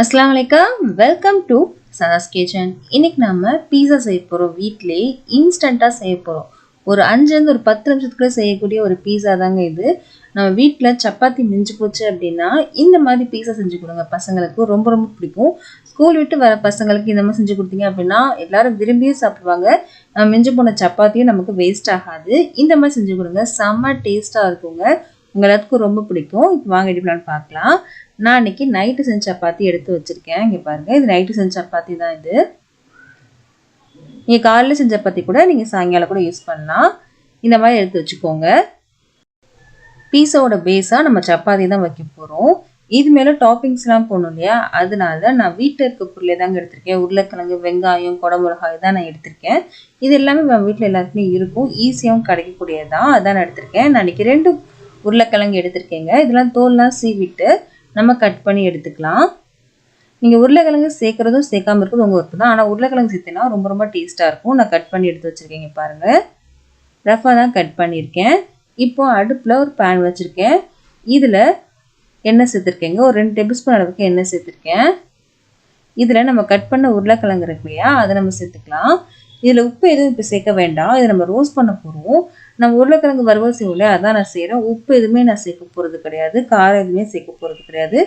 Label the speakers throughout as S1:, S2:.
S1: अस्सलाम वालेकुम welcome to Sanas kitchen இன்னைக்கு நாம பீஸா செய்ய போறோம் வீட்லயே இன்ஸ்டன்ட்டா செய்ய போறோம் ஒரு 5 ல இருந்து ஒரு 10 நிமிஷத்துக்குள்ள செய்யக்கூடிய ஒரு பீஸா தாங்க இது நம்ம வீட்ல சப்பாத்தி மிஞ்சி போச்சு அப்படினா இந்த மாதிரி பீஸா செஞ்சு கொடுங்க பசங்களுக்கு ரொம்ப ரொம்ப பிடிக்கும் ஸ்கூல் விட்டு வர பசங்களுக்கு இந்த மாதிரி செஞ்சு கொடுத்தீங்க அப்படினா எல்லாரும் விரும்பி சாப்பிடுவாங்க மிஞ்சி போன சப்பாத்தியும் நமக்கு வேஸ்ட் ஆகாது இந்த மாதிரி செஞ்சு கொடுங்க செம்ம டேஸ்டா இருக்குங்க உங்களுக்கு ரொம்ப பிடிக்கும் இப்போ வாங்க எப்படி பார்க்கலாம் நான் இன்னைக்கு நைட்டு செஞ்ச சப்பாத்தி எடுத்து வச்சிருக்கேன் இங்க பாருங்க இது நைட்டு செஞ்ச சப்பாத்தி தான் இது நீங்க காலையில செஞ்ச சப்பாத்தி கூட நீங்க சாயங்காலம் கூட யூஸ் பண்ணலாம் இந்த மாதிரி எடுத்து வச்சுக்கோங்க பீஸாவோட பேஸா நம்ம சப்பாத்தி தான் வைக்க போறோம் இது மேல டாப்பிங்ஸ்லாம் போடணும் இல்லையா அதனால நான் வீட்ல இருக்க பொருளே தாங்க எடுத்திருக்கேன் உருளைக்கிழங்கு வெங்காயம் குடமிளகாய் தான் நான் எடுத்திருக்கேன் இது எல்லாமே நம்ம வீட்ல எல்லாருக்குமே இருக்கும் ஈஸியாவும் கிடைக்கக்கூடியதான் அதான் நான் எடுத்திருக்கேன் நான் இன்னைக்கு 2 உருளைக்கிழங்கு எடுத்திருக்கேங்க இதெல்லாம் தோல்லாம் சீவிட்டு நம்ம கட் பண்ணி எடுத்துக்கலாம் நீங்க உருளைக்கிழங்கு சேர்க்கறதும் சேர்க்காம இருக்கிறது உங்க விருப்பம் தான் ஆனா உருளைக்கிழங்கு சேர்த்தனா ரொம்ப ரொம்ப டேஸ்டா இருக்கும் நான் கட் பண்ணி எடுத்து வச்சிருக்கேன் பாருங்க ரஃபா தான் கட் பண்ணிருக்கேன் இப்போ அடுப்புல ஒரு pan வச்சிருக்கேன் இதுல எண்ணெய் சேர்த்திருக்கேங்க ஒரு 2 டேபிள்ஸ்பூன் அளவுக்கு எண்ணெய் சேர்த்திருக்கேன் இதுல நம்ம கட் பண்ண உருளைக்கிழங்கு இருக்கு இல்லையா அதை நம்ம சேர்த்துக்கலாம் இதுல உப்பு எதுவும் இப்ப சேர்க்க வேண்டாம் இதை நம்ம ரோஸ்ட் பண்ண போறோம் நம்ம உருளைக்கிழங்கு வறுவல் செய்வோம்ல அதான் நான் செய்றேன் உப்பு எதுவுமே நான் சேர்க்க போறது கிடையாது காரம் எதுவுமே சேர்க்க போறது கிடையாது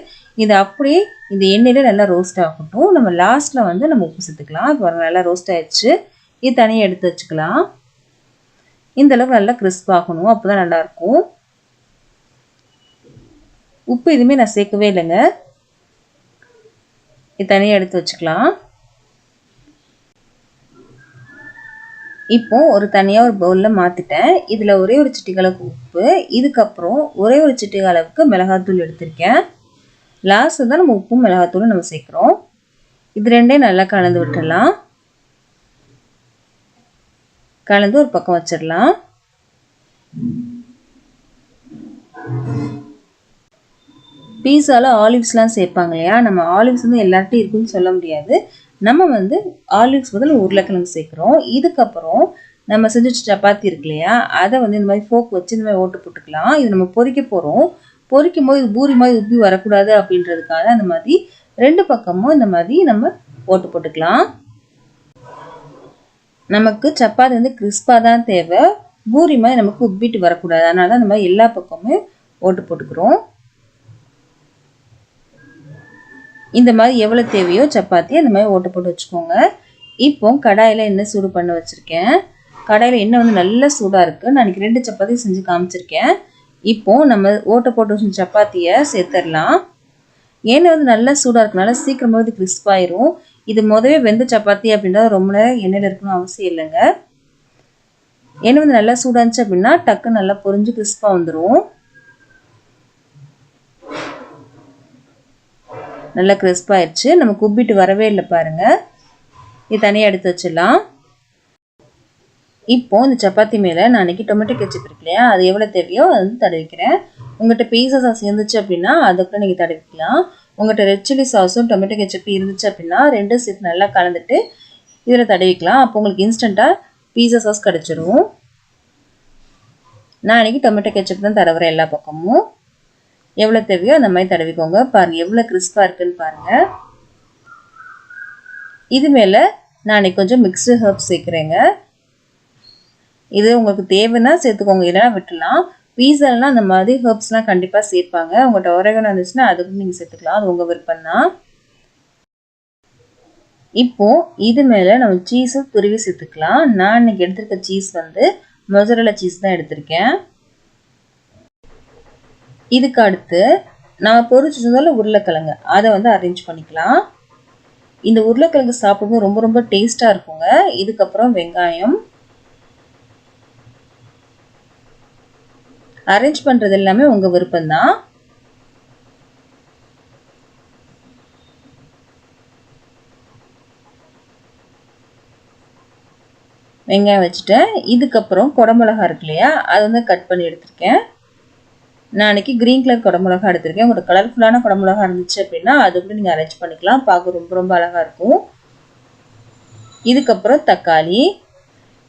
S1: இது அப்படியே இந்த எண்ணெயில நல்லா ரோஸ்ட் ஆகட்டும் நம்ம லாஸ்ட்ல வந்து நம்ம உப்பு சேர்த்துக்கலாம் இப்போ நல்லா ரோஸ்ட் ஆயிடுச்சு இது தனியாக எடுத்து வச்சுக்கலாம் இந்த அளவுக்கு நல்லா கிறிஸ்ப் ஆகணும் அப்பதான் நல்லா இருக்கும் உப்பு எதுவுமே நான் சேர்க்கவே இல்லைங்க இது தனியாக எடுத்து வச்சுக்கலாம் இப்போ ஒரு தனியா ஒரு பவுல்ல மாத்திட்டேன் இதுல ஒரே ஒரு சிட்டிகை அளவுக்கு உப்பு இதுக்கு அப்புறம் ஒரே ஒரு சிட்டிகை அளவுக்கு மிளகாய்த்தூள் எடுத்திருக்கேன் லாஸ்ட் தான் நம்ம உப்பும் மிளகாய்த்தூளும் நம்ம சேர்க்கிறோம் இது ரெண்டையும் நல்லா கலந்து விட்டுறலாம் கலந்து ஒரு பக்கம் வச்சிடலாம் பீஸால ஆலிவ்ஸ்லாம் சேர்ப்பாங்க இல்லையா நம்ம ஆலிவ்ஸ் வந்து எல்லார்ட்டையும் இருக்குன்னு சொல்ல முடியாது நம்ம வந்து ஆலிவ்ஸ் பதில் உருளைக்கிழங்கு சேர்க்கிறோம் இதுக்கப்புறம் நம்ம செஞ்ச சப்பாத்தி இருக்கு இல்லையா அதை வந்து இந்த மாதிரி ஃபோக் வச்சு இந்த மாதிரி ஓட்டு போட்டுக்கலாம் இது நம்ம பொரிக்க போறோம் பொரிக்கும் போது பூரி மாதிரி உப்பி வரக்கூடாது அப்படின்றதுக்காக அந்த மாதிரி 2 பக்கமும் இந்த மாதிரி நம்ம ஓட்டு போட்டுக்கலாம் நமக்கு சப்பாத்தி வந்து கிறிஸ்பா தான் தேவை பூரி மாதிரி நமக்கு உப்பிட்டு வரக்கூடாது அதனால அந்த மாதிரி எல்லா பக்கமும் ஓட்டு போட்டுக்கிறோம் இந்த மாதிரி எவ்வளவு தேவையோ சப்பாத்தி அந்த மாதிரி ஓட்டு போட்டு வச்சுக்கோங்க இப்போ கடாயில எண்ணெய் சூடு பண்ண வச்சிருக்கேன் கடாயில எண்ணெய் வந்து நல்லா சூடா இருக்கு நான் இன்னைக்கு 2 சப்பாத்தி செஞ்சு காமிச்சிருக்கேன் இப்போ நம்ம ஓட்ட போட்டு வச்ச சப்பாத்தியை சேர்த்துடலாம் எண்ணெய் வந்து நல்லா சூடா இருக்கனால சீக்கிரமா இது கிறிஸ்ப் ஆயிரும் இது முதவே வெந்த சப்பாத்தி அப்படின்னா ரொம்ப நேரம் எண்ணெயில இருக்கணும் அவசியம் இல்லைங்க எண்ணெய் வந்து நல்லா சூடா இருந்துச்சு அப்படின்னா டக்கு நல்லா பொரிஞ்சு கிறிஸ்பா வந்துடும் நல்லா கிறிஸ்ப் ஆயிடுச்சு நமக்கு உப்பிட்டு வரவே இல்லை பாருங்க இது தனியாக எடுத்து வச்சிடலாம் இப்போ இந்த சப்பாத்தி மேலே நான் அன்னைக்கு டொமேட்டோ கெச்சப் இருக்கு இல்லையா அது எவ்வளோ தேவையோ அது வந்து தடவிக்கிறேன் உங்கள்கிட்ட பீஸா சாஸ் இருந்துச்சு அப்படின்னா அதை கூட நீங்கள் தடவிக்கலாம் உங்கள்கிட்ட ரெட் சில்லி சாஸும் டொமேட்டோ கெச்சப் இருந்துச்சு அப்படின்னா 2 சேர்த்து நல்லா கலந்துட்டு இதில் தடவிக்கலாம் அப்போ உங்களுக்கு இன்ஸ்டண்ட்டாக பீஸா சாஸ் கிடச்சிரும் நான் அன்னைக்கு டொமேட்டோ கெச்சப் தான் தடவுறேன் எல்லா பக்கமும் எவ்வளோ தேவையோ அந்த மாதிரி தடவிக்கோங்க பாருங்க எவ்வளோ கிறிஸ்பா இருக்குன்னு பாருங்க இது மேல நான் கொஞ்சம் மிக்ஸ்டு ஹெர்ப்ஸ் சேர்க்கிறேங்க இது உங்களுக்கு தேவைன்னா சேர்த்துக்கோங்க இல்லைன்னா விட்டுலாம் பீஸாலாம் அந்த மாதிரி ஹெர்ப்ஸ்லாம் கண்டிப்பாக சேர்ப்பாங்க உங்கள்கிட்ட ஒரேகனோ இருந்துச்சுன்னா அதுக்கு நீங்கள் சேர்த்துக்கலாம் அது உங்கள் விருப்பம் தான் இப்போ இது மேலே நம்ம சீஸும் துருவி சேர்த்துக்கலாம் நான் இன்னைக்கு எடுத்திருக்க சீஸ் வந்து மொசரல்லா சீஸ் தான் எடுத்திருக்கேன் இதுக்கு அடுத்து நான் பொரிச்சிருந்தால உருளைக்கிழங்கு அதை வந்து அரேஞ்ச் பண்ணிக்கலாம் இந்த உருளைக்கிழங்கு சாப்பிடும்போது ரொம்ப ரொம்ப டேஸ்டா இருக்குங்க இதுக்கப்புறம் வெங்காயம் அரேஞ்ச் பண்றது எல்லாமே உங்க விருப்பம் தான் வெங்காயம் வச்சுட்டேன் இதுக்கப்புறம் குடமிளகாய் இருக்கு இல்லையா அதை வந்து கட் பண்ணி எடுத்திருக்கேன் நான் அன்னைக்கு கிரீன் கலர் குடமிளகா எடுத்திருக்கேன் உங்களுக்கு கலர்ஃபுல்லான குடமிளகா இருந்துச்சு அப்படின்னா அது கூட நீங்கள் அரேஞ்ச் பண்ணிக்கலாம் பார்க்க ரொம்ப ரொம்ப அழகாக இருக்கும் இதுக்கப்புறம் தக்காளி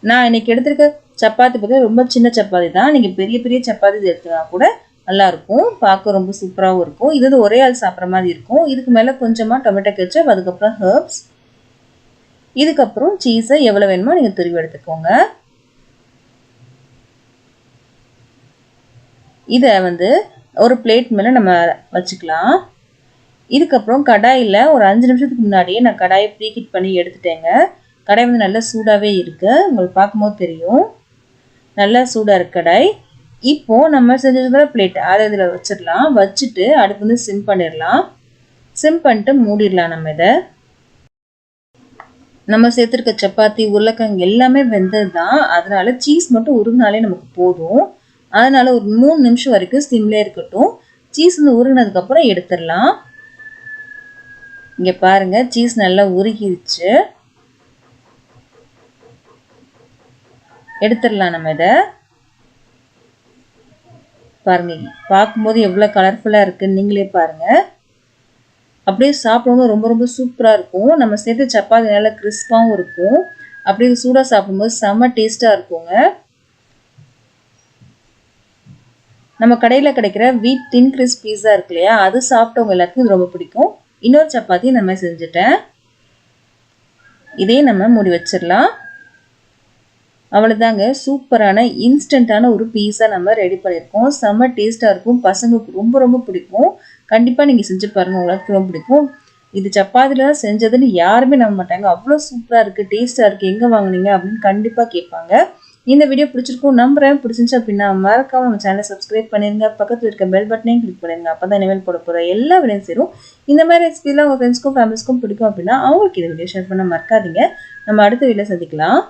S1: நான் இன்னைக்கு எடுத்திருக்க சப்பாத்தி பார்த்தா ரொம்ப சின்ன சப்பாத்தி தான் நீங்கள் பெரிய பெரிய சப்பாத்தி எடுத்துனா கூட நல்லா இருக்கும். பார்க்க ரொம்ப சூப்பராகவும் இருக்கும். இது வந்து ஒரே ஆள் சாப்பிட்ற மாதிரி இருக்கும். இதுக்கு மேலே கொஞ்சமாக டொமேட்டோ கெச்சப், அதுக்கப்புறம் ஹெர்ப்ஸ், இதுக்கப்புறம் சீஸை எவ்வளோ வேணுமோ நீங்கள் துருவி எடுத்துக்கோங்க. இதை வந்து ஒரு பிளேட் மேலே நம்ம வச்சுக்கலாம். இதுக்கப்புறம் கடாயில் ஒரு 5 நிமிஷத்துக்கு முன்னாடியே நான் கடாயை ப்ரீஹீட் பண்ணி எடுத்துட்டேங்க. கடாய் வந்து நல்லா சூடாகவே இருக்குது. உங்களுக்கு பார்க்கும்போது தெரியும் நல்லா சூடாக இருக்கு கடாய். இப்போது நம்ம செஞ்சுருக்கிற பிளேட் அதை இதில் வச்சிடலாம். வச்சுட்டு அடுப்பு வந்து சிம் பண்ணிடலாம். சிம் பண்ணிட்டு மூடிடலாம். நம்ம சேர்த்துருக்க சப்பாத்தி, உருளைக்கிழங்கு எல்லாமே வெந்தது தான். அதனால சீஸ் மட்டும் உருகினாலே நமக்கு போதும். அதனால ஒரு 3 நிமிஷம் வரைக்கும் சிம்லேயே இருக்கட்டும். சீஸ் வந்து உருகினதுக்கப்புறம் எடுத்துடலாம். இங்கே பாருங்க, சீஸ் நல்லா உருகிருச்சு. எடுத்துடலாம். நம்ம இதை பாருங்க, பார்க்கும்போது எவ்வளோ கலர்ஃபுல்லாக இருக்குன்னு நீங்களே பாருங்க. அப்படியே சாப்பிடும்போது ரொம்ப ரொம்ப சூப்பராக இருக்கும். நம்ம சேர்த்து சப்பாத்தி நல்லா கிறிஸ்பாகவும் இருக்கும். அப்படியே சூடாக சாப்பிடும்போது செம்ம டேஸ்ட்டாக இருக்குங்க. நம்ம கடையில் கிடைக்கிற வீட் தின் கிறிஸ்ப் பீஸா இருக்கு இல்லையா, அது சாப்பிட்டவங்க எல்லாத்துக்கும் இது ரொம்ப பிடிக்கும். இன்னொரு சப்பாத்தி நம்ம செஞ்சுட்டேன். இதே நம்ம மூடி வச்சிடலாம். அவ்வளோதாங்க, சூப்பரான இன்ஸ்டண்ட்டான ஒரு பீஸா நம்ம ரெடி பண்ணியிருக்கோம். செம்ம டேஸ்ட்டாக இருக்கும். பசங்களுக்கு ரொம்ப ரொம்ப பிடிக்கும். கண்டிப்பாக நீங்கள் செஞ்சு பாருங்கள், உங்களுக்கு ரொம்ப பிடிக்கும். இது சப்பாத்தியில் தான் செஞ்சதுன்னு யாருமே நம்ப மாட்டாங்க. அவ்வளோ சூப்பராக இருக்குது, டேஸ்ட்டாக இருக்குது, எங்கே வாங்கினீங்க அப்படின்னு கண்டிப்பாக கேட்பாங்க. இந்த வீடியோ பிடிச்சிருக்கும் நம்புறேன். பிடிச்சிருந்துச்சு அப்படின்னா மறக்காம நம்ம சேனலை சப்ஸ்கிரைப் பண்ணிருங்க. பக்கத்தில் இருக்க பெல் பட்டனையும் கிளிக் பண்ணிருங்க. அப்போ தான் இனிமேல் போட போகிற எல்லா வீடியோவும் சேரும். இந்த மாதிரி ரெசிபிலாம் உங்கள் ஃப்ரெண்ட்ஸ்க்கும் ஃபேமிலிஸ்க்கும் பிடிக்கும் அப்படின்னா அவங்களுக்கு இந்த வீடியோ ஷேர் பண்ண மறக்காதீங்க. நம்ம அடுத்த வீடியோ சந்திக்கலாம்.